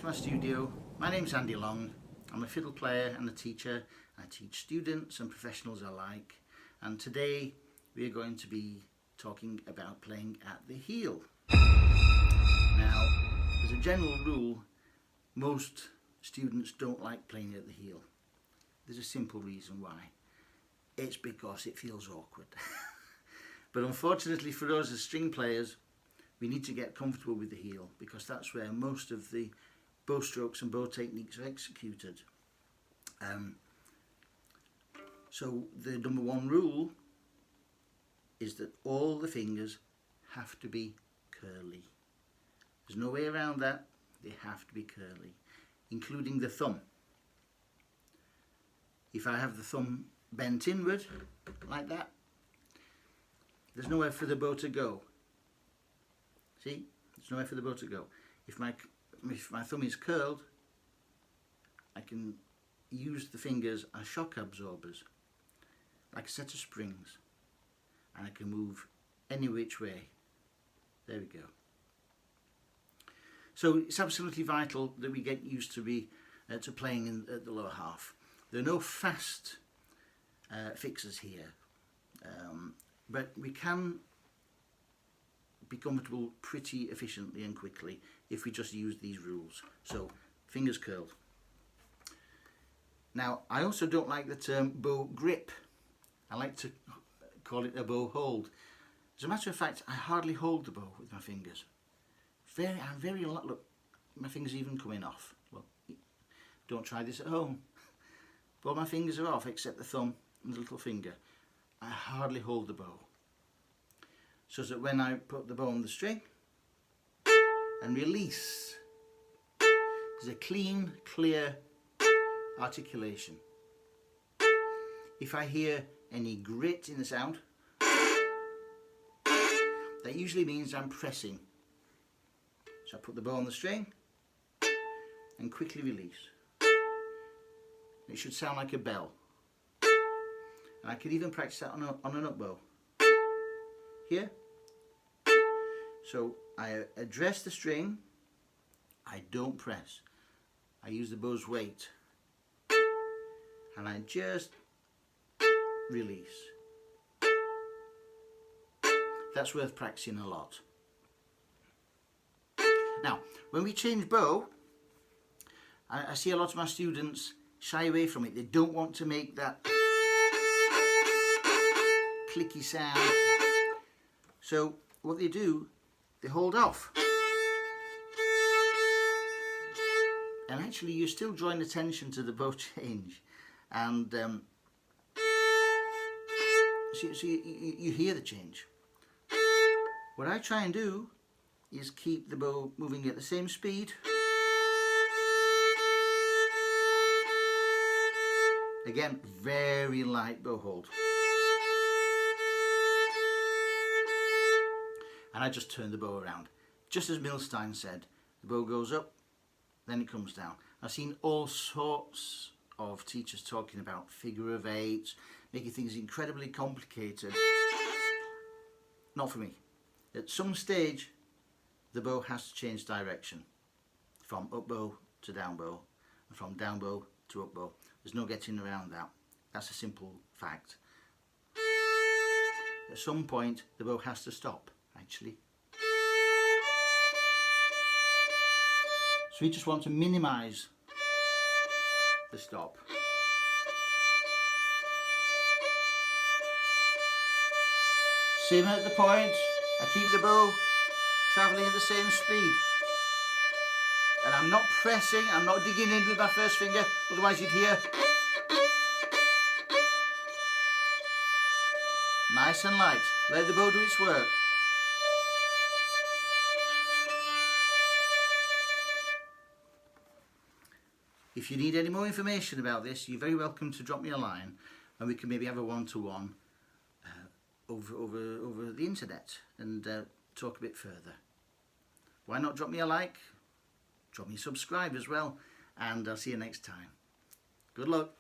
to my studio. My name's Andy Long. I'm a fiddle player and a teacher. I teach students and professionals alike, and today we are going to be talking about playing at the heel. Now, as a general rule, most students don't like playing at the heel. There's a simple reason why. It's because it feels awkward. But unfortunately for us as string players, we need to get comfortable with the heel because that's where most of the bow strokes and bow techniques are executed. So the number one rule is that all the fingers have to be curly. There's no way around that. They have to be curly, including the thumb. If I have the thumb bent inward like that, there's nowhere for the bow to go. See, there's nowhere for the bow to go. If my thumb is curled, I can use the fingers as shock absorbers, like a set of springs, and I can move any which way. There we go. So it's absolutely vital that we get used to playing at the lower half. There are no fast fixes here, but we can be comfortable pretty efficiently and quickly if we just use these rules. So fingers curled. Now, I also don't like the term bow grip. I like to call it a bow hold. As a matter of fact, I hardly hold the bow with my fingers. Look, my fingers even coming off. Well, don't try this at home. All my fingers are off except the thumb and the little finger. I hardly hold the bow. So that when I put the bow on the string and release, there's a clean, clear articulation. If I hear any grit in the sound, that usually means I'm pressing. So I put the bow on the string and quickly release. It should sound like a bell. And I could even practice that on an up bow. Here. So I address the string, I don't press. I use the bow's weight. And I just release. That's worth practicing a lot. Now, when we change bow, I see a lot of my students shy away from it. They don't want to make that clicky sound. So what they do, they hold off. And actually you're still drawing attention to the bow change. And so you hear the change. What I try and do is keep the bow moving at the same speed. Again, very light bow hold. And I just turn the bow around. Just as Milstein said, the bow goes up, then it comes down. I've seen all sorts of teachers talking about figure of eights, making things incredibly complicated. Not for me. At some stage, the bow has to change direction. From up bow to down bow, and from down bow to up bow. There's no getting around that. That's a simple fact. At some point, the bow has to stop, actually. So we just want to minimise the stop. Same at the point. I keep the bow travelling at the same speed. And I'm not pressing, I'm not digging in with my first finger, otherwise you'd hear. Nice and light. Let the bow do its work. If you need any more information about this, you're very welcome to drop me a line and we can maybe have a one-to-one over the internet and talk a bit further. Why not drop me a like? Drop me a subscribe as well, and I'll see you next time. Good luck.